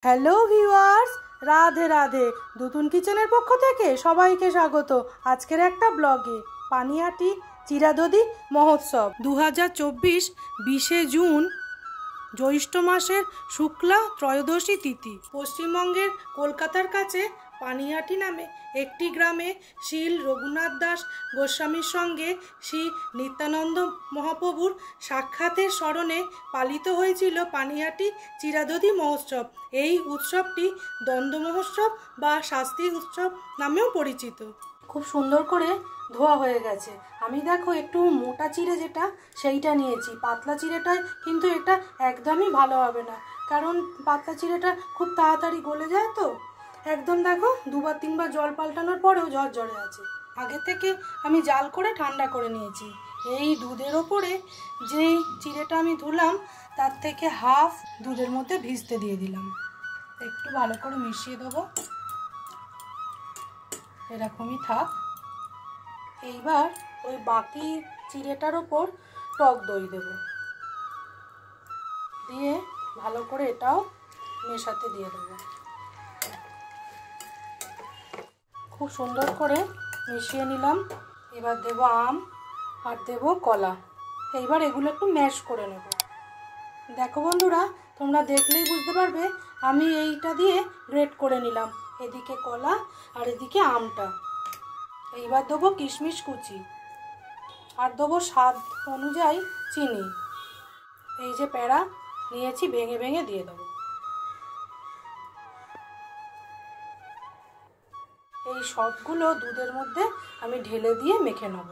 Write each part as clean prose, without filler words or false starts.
Hello viewers, Radhe Radhe. দুতুন কিচেনের পক্ষ থেকে সবাইকে স্বাগত আজকের একটা ব্লগে। পানিহাটি চিরাদধি মহোৎসব 2024 20শে জুন, জ্যৈষ্ঠ মাসের শুক্লা ত্রয়োদশী তিথি। পশ্চিমবঙ্গের কলকাতার কাছে পানিহাটি নামে একটি গ্রামে শ্রীল রঘুনাথ দাস গোস্বামীর সঙ্গে শ্রী নিত্যানন্দ মহাপ্রভুর সাক্ষাতের স্মরণে পালিত হয়েছিল পানিহাটি চিরাদধি মহোৎসব। এই উৎসবটি দ্বন্দ্ব মহোৎসব বা শাস্তি উৎসব নামেও পরিচিত। খুব সুন্দর করে ধোয়া হয়ে গেছে। আমি দেখো একটু মোটা চিড়ে যেটা সেইটা নিয়েছি, পাতলা চিড়েটায় কিন্তু এটা একদমই ভালো হবে না, কারণ পাতলা চিড়েটা খুব তাড়াতাড়ি গলে যায়। তো একদম দেখো দুবার তিনবার জল পাল্টানোর পরেও ঝরঝরে আছে। আগে থেকে আমি জাল করে ঠান্ডা করে নিয়েছি। এই দুধের ওপরে যেই চিড়েটা আমি ধুলাম তার থেকে হাফ দুধের মধ্যে ভিজতে দিয়ে দিলাম। একটু ভালো করে মিশিয়ে দেবো, এরকমই থাক। এইবার ওই বাকি চিড়েটার ওপর টক দই দেব, দিয়ে ভালো করে এটাও মেশাতে দিয়ে দেবো। খুব সুন্দর করে মিশিয়ে নিলাম। এবার দেব আম আর দেব কলা। এইবার এগুলো একটু ম্যাশ করে নেব। দেখো বন্ধুরা, তোমরা দেখলেই বুঝতে পারবে আমি এইটা দিয়ে গ্রেট করে নিলাম, এদিকে কলা আর এদিকে আমটা। এইবার দেবো কিশমিশ কুচি আর দেবো স্বাদ অনুযায়ী চিনি। এই যে প্যারা নিয়েছি ভেঙে ভেঙে দিয়ে দেবো। এই সবগুলো দুধের মধ্যে আমি ঢেলে দিয়ে মেখে নেব।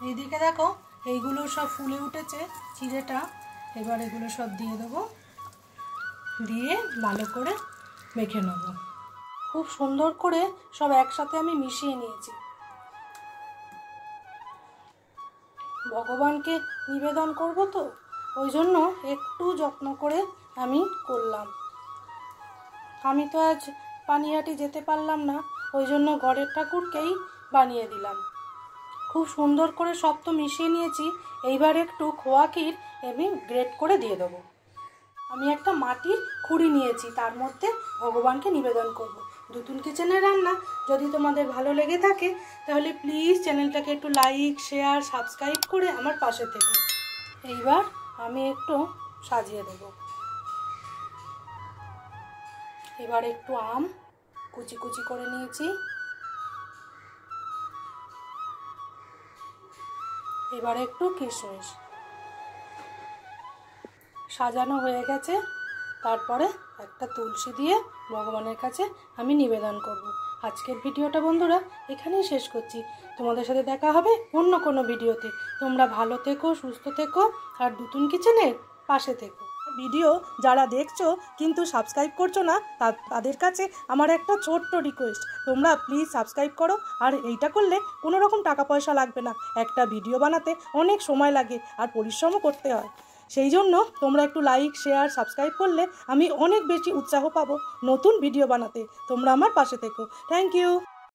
এইদিকে দেখো এইগুলো সব ফুলে উঠেছে চিড়েটা। এবার এগুলো সব দিয়ে দেবো, দিয়ে ভালো করে মেখে নেব। খুব সুন্দর করে সব একসাথে আমি মিশিয়ে নিয়েছি। ভগবানকে নিবেদন করব তো, ওই জন্য একটু যত্ন করে আমি করলাম। আমি তো আজ পানিহাটি যেতে পারলাম না, ওই জন্য ঘরের ঠাকুরকেই বানিয়ে দিলাম। খুব সুন্দর করে সব তো মিশিয়ে নিয়েছি। এইবার একটু খোয়া ক্ষীর আমি গ্রেট করে দিয়ে দেবো। আমি একটা মাটির খুঁড়ি নিয়েছি, তার মধ্যে ভগবানকে নিবেদন করব। দুতুন কিচেনের রান্না যদি তোমাদের ভালো লেগে থাকে তাহলে প্লিজ চ্যানেলটাকে একটু লাইক, শেয়ার, সাবস্ক্রাইব করে আমার পাশে থেকো। এইবার আমি একটু সাজিয়ে দেব। এবার একটু আম কুচি কুচি করে নিয়েছি। এবার একটু কিশমিশ সাজানো হয়ে গেছে। তারপরে একটা তুলসী দিয়ে ভগবানের কাছে আমি নিবেদন করব। আজকের ভিডিওটা বন্ধুরা এখানেই শেষ করছি। তোমাদের সাথে দেখা হবে অন্য কোনো ভিডিওতে। তোমরা ভালো থেকো, সুস্থ থেকো আর দুতুন কিচেনের পাশে থেকো। ভিডিও যারা দেখছো কিন্তু সাবস্ক্রাইব করছো না, তাদের কাছে আমার একটা ছোট্ট রিকোয়েস্ট, তোমরা প্লিজ সাবস্ক্রাইব করো। আর এইটা করলে কোনো রকম টাকা পয়সা লাগবে না। একটা ভিডিও বানাতে অনেক সময় লাগে আর পরিশ্রমও করতে হয়। সেই জন্য তোমরা একটু লাইক, শেয়ার, সাবস্ক্রাইব করলে আমি অনেক বেশি উৎসাহ পাবো নতুন ভিডিও বানাতে। তোমরা আমার পাশে থেকো। Thank you.